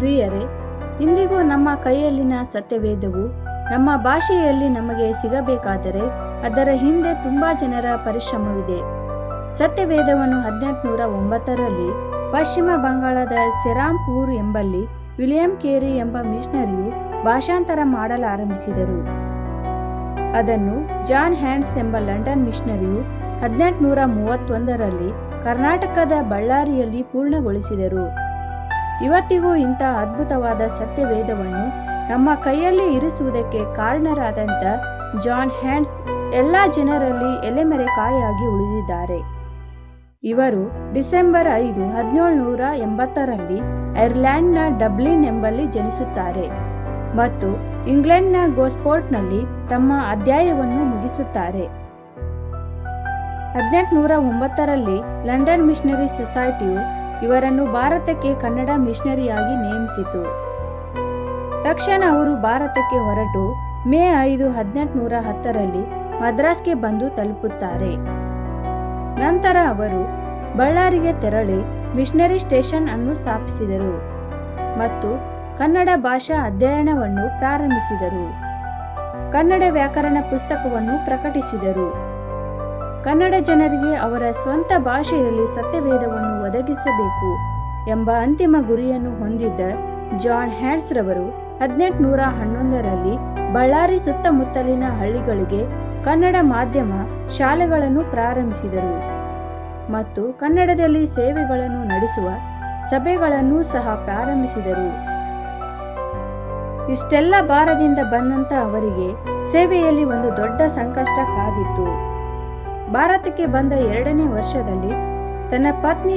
ಪ್ರಿಯರೇ, ಇಂದಿಗೂ ನಮ್ಮ ಕೈಯಲ್ಲಿನ ಸತ್ಯವೇದವು ನಮ್ಮ ಭಾಷೆಯಲ್ಲಿ ನಮಗೆ ಸಿಗಬೇಕಾದರೆ ಅದರ ಹಿಂದೆ ತುಂಬಾ ಜನರ ಪರಿಶ್ರಮವಿದೆ. ಸತ್ಯವೇದವನ್ನು 1809ರಲ್ಲಿ ಪಶ್ಚಿಮ ಬಂಗಾಳದ ಸೆರಾಂಪುರ್ ಎಂಬಲ್ಲಿ ವಿಲಿಯಂ ಕೇರಿ ಎಂಬ ಮಿಷನರಿಯು ಭಾಷಾಂತರ ಮಾಡಲಾರಂಭಿಸಿದರು. ಅದನ್ನು ಜಾನ್ ಹ್ಯಾಂಡ್ಸ್ ಎಂಬ ಲಂಡನ್ ಮಿಷನರಿಯು 1831ರಲ್ಲಿ ಕರ್ನಾಟಕದ ಬಳ್ಳಾರಿಯಲ್ಲಿ ಪೂರ್ಣಗೊಳಿಸಿದರು. ಇವತ್ತಿಗೂ ಇಂಥ ಅದ್ಭುತವಾದ ಸತ್ಯವೇದವನ್ನು ನಮ್ಮ ಕೈಯಲ್ಲಿ ಇರಿಸುವುದಕ್ಕೆ ಕಾರಣರಾದಂಥ ಜಾನ್ ಹ್ಯಾಂಡ್ಸ್ ಎಲ್ಲ ಜನರಲ್ಲಿ ಎಲೆಮರೆಕಾಯಾಗಿ ಉಳಿದಿದ್ದಾರೆ. ಇವರು ಡಿಸೆಂಬರ್ 5, 1780ರಲ್ಲಿ ಐರ್ಲೆಂಡ್ನ ಡಬ್ಲಿನ್ ಎಂಬಲ್ಲಿ ಜನಿಸುತ್ತಾರೆ ಮತ್ತು ಇಂಗ್ಲೆಂಡ್ನ ಗೋಸ್ಪೋರ್ಟ್ನಲ್ಲಿ ತಮ್ಮ ಅಧ್ಯಾಯವನ್ನು ಮುಗಿಸುತ್ತಾರೆ. 1809ರಲ್ಲಿ ಲಂಡನ್ ಮಿಷನರಿ ಸೊಸೈಟಿಯು ಇವರನ್ನು ಭಾರತಕ್ಕೆ ಕನ್ನಡ ಮಿಷನರಿಯಾಗಿ ನೇಮಿಸಿತು. ತಕ್ಷಣ ಅವರು ಭಾರತಕ್ಕೆ ಹೊರಟು ಮೇ 5, 1810ರಲ್ಲಿ ಮದ್ರಾಸ್ಗೆ ಬಂದು ತಲುಪುತ್ತಾರೆ. ನಂತರ ಅವರು ಬಳ್ಳಾರಿಗೆ ತೆರಳಿ ಮಿಷನರಿ ಸ್ಟೇಷನ್ ಅನ್ನು ಸ್ಥಾಪಿಸಿದರು ಮತ್ತು ಕನ್ನಡ ಭಾಷಾ ಅಧ್ಯಯನವನ್ನು ಪ್ರಾರಂಭಿಸಿದರು. ಕನ್ನಡ ವ್ಯಾಕರಣ ಪುಸ್ತಕವನ್ನು ಪ್ರಕಟಿಸಿದರು. ಕನ್ನಡ ಜನರಿಗೆ ಅವರ ಸ್ವಂತ ಭಾಷೆಯಲ್ಲಿ ಸತ್ಯವೇದವನ್ನು ಒದಗಿಸಬೇಕು ಎಂಬ ಅಂತಿಮ ಗುರಿಯನ್ನು ಹೊಂದಿದ್ದ ಜಾನ್ ಹ್ಯಾಂಡ್ಸ್ ರವರು 1811ರಲ್ಲಿ ಬಳ್ಳಾರಿ ಸುತ್ತಮುತ್ತಲಿನ ಹಳ್ಳಿಗಳಿಗೆ ಕನ್ನಡ ಮಾಧ್ಯಮ ಶಾಲೆಗಳನ್ನು ಪ್ರಾರಂಭಿಸಿದರು ಮತ್ತು ಕನ್ನಡದಲ್ಲಿ ಸೇವೆಗಳನ್ನು ನಡೆಸುವ ಸಭೆಗಳನ್ನು ಸಹ ಪ್ರಾರಂಭಿಸಿದರು. ಇಷ್ಟೆಲ್ಲ ಭಾರದಿಂದ ಬಂದಂತ ಅವರಿಗೆ ಸೇವೆಯಲ್ಲಿ ಒಂದು ದೊಡ್ಡ ಸಂಕಷ್ಟ ಕಾದಿತ್ತು. ಭಾರತಕ್ಕೆ ಬಂದ 2ನೇ ವರ್ಷದಲ್ಲಿ ತನ್ನ ಪತ್ನಿ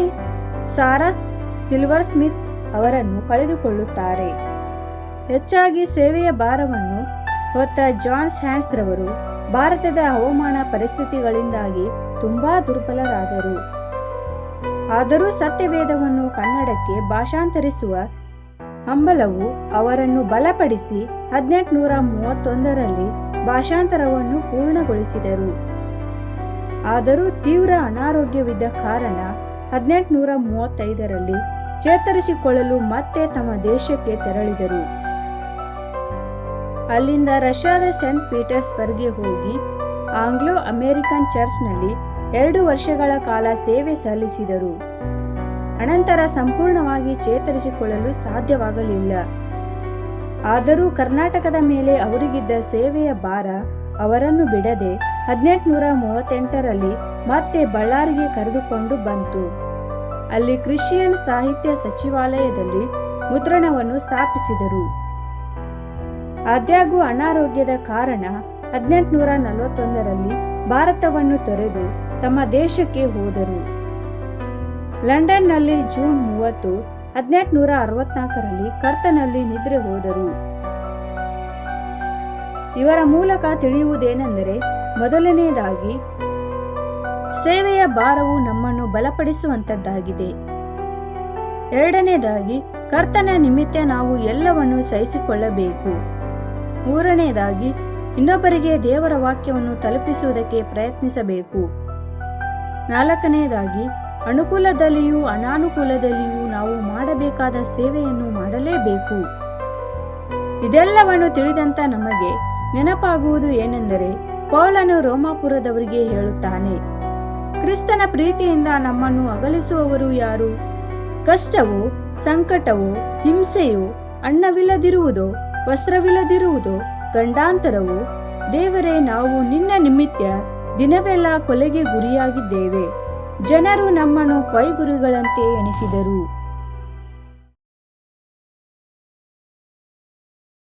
ಸಾರಾ ಸಿಲ್ವರ್ ಸ್ಮಿತ್ ಅವರನ್ನು ಕಳೆದುಕೊಳ್ಳುತ್ತಾರೆ. ಹೆಚ್ಚಾಗಿ ಸೇವೆಯ ಭಾರವನ್ನು ಹೊತ್ತ ಜಾನ್ ಹ್ಯಾಂಡ್ಸ್ ರವರು ಭಾರತದ ಹವಾಮಾನ ಪರಿಸ್ಥಿತಿಗಳಿಂದಾಗಿ ತುಂಬಾ ದುರ್ಬಲರಾದರು. ಆದರೂ ಸತ್ಯವೇದವನ್ನು ಕನ್ನಡಕ್ಕೆ ಭಾಷಾಂತರಿಸುವ ಹಂಬಲವು ಅವರನ್ನು ಬಲಪಡಿಸಿ 1831ರಲ್ಲಿ ಭಾಷಾಂತರವನ್ನು ಪೂರ್ಣಗೊಳಿಸಿದರು. ಆದರೂ ತೀವ್ರ ಅನಾರೋಗ್ಯವಿದ್ದ ಕಾರಣ 1835ರಲ್ಲಿ ಚೇತರಿಸಿಕೊಳ್ಳಲು ಮತ್ತೆ ತಮ್ಮ ದೇಶಕ್ಕೆ ತೆರಳಿದರು. ಅಲ್ಲಿಂದ ರಷ್ಯಾದ ಸೇಂಟ್ ಪೀಟರ್ಸ್ಬರ್ಗ್ಗೆ ಹೋಗಿ ಆಂಗ್ಲೋ ಅಮೆರಿಕನ್ ಚರ್ಚ್ನಲ್ಲಿ 2 ವರ್ಷಗಳ ಕಾಲ ಸೇವೆ ಸಲ್ಲಿಸಿದರು. ಅನಂತರ ಸಂಪೂರ್ಣವಾಗಿ ಚೇತರಿಸಿಕೊಳ್ಳಲು ಸಾಧ್ಯವಾಗಲಿಲ್ಲ. ಆದರೂ ಕರ್ನಾಟಕದ ಮೇಲೆ ಅವರಿಗಿದ್ದ ಸೇವೆಯ ಭಾರ ಅವರನ್ನು ಬಿಡದೆ 1838ರಲ್ಲಿ ಮತ್ತೆ ಬಳ್ಳಾರಿಗೆ ಕರೆದುಕೊಂಡು ಬಂತು. ಅಲ್ಲಿ ಕ್ರಿಶ್ಚಿಯನ್ ಸಾಹಿತ್ಯ ಸಚಿವಾಲಯದಲ್ಲಿ ಮುದ್ರಣವನ್ನು ಸ್ಥಾಪಿಸಿದರು. ಆದಾಗ್ಯೂ ಅನಾರೋಗ್ಯದ ಕಾರಣ 1841ರಲ್ಲಿ ಭಾರತವನ್ನು ತೊರೆದು ತಮ್ಮ ದೇಶಕ್ಕೆ ಹೋದರು. ಲಂಡನ್ನಲ್ಲಿ ಜೂನ್ 30, 1864ರಲ್ಲಿ ಕರ್ತನಲ್ಲಿ ನಿದ್ರೆ ಹೋದರು. ಇವರ ಮೂಲಕ ತಿಳಿಯುವುದೇನೆಂದರೆ, ಮೊದಲನೆಯದಾಗಿ ಸೇವೆಯ ಭಾರವು ನಮ್ಮನ್ನು ಬಲಪಡಿಸುವಂತದ್ದಾಗಿದೆ. ಎರಡನೇದಾಗಿ ಕರ್ತನ ನಿಮಿತ್ತ ನಾವು ಎಲ್ಲವನ್ನು ಸಹಿಸಿಕೊಳ್ಳಬೇಕು. ಮೂರನೆಯದಾಗಿ ಇನ್ನೊಬ್ಬರಿಗೆ ದೇವರ ವಾಕ್ಯವನ್ನು ತಲುಪಿಸುವುದಕ್ಕೆ ಪ್ರಯತ್ನಿಸಬೇಕು. ನಾಲ್ಕನೆಯದಾಗಿ ಅನುಕೂಲದಲ್ಲಿಯೂ ಅನಾನುಕೂಲದಲ್ಲಿಯೂ ನಾವು ಮಾಡಬೇಕಾದ ಸೇವೆಯನ್ನು ಮಾಡಲೇಬೇಕು. ಇದೆಲ್ಲವನ್ನು ತಿಳಿದಂತ ನಮಗೆ ನೆನಪಾಗುವುದು ಏನೆಂದರೆ, ಪೌಲನು ರೋಮಾಪುರದವರಿಗೆ ಹೇಳುತ್ತಾನೆ, ಕ್ರಿಸ್ತನ ಪ್ರೀತಿಯಿಂದ ನಮ್ಮನ್ನು ಅಗಲಿಸುವವರು ಯಾರು? ಕಷ್ಟವೋ, ಸಂಕಟವೋ, ಹಿಂಸೆಯೋ, ಅನ್ನವಿಲ್ಲದಿರುವುದೋ, ವಸ್ತ್ರವಿಲ್ಲದಿರುವುದೋ, ಗಂಡಾಂತರವೋ? ದೇವರೇ, ನಾವು ನಿನ್ನ ನಿಮಿತ್ತ ದಿನವೆಲ್ಲ ಕೊಲೆಗೆ ಗುರಿಯಾಗಿದ್ದೇವೆ. ಜನರು ನಮ್ಮನ್ನು ಕೊಯ್ಗುರಿಗಳಂತೆ ಎಣಿಸಿದರು.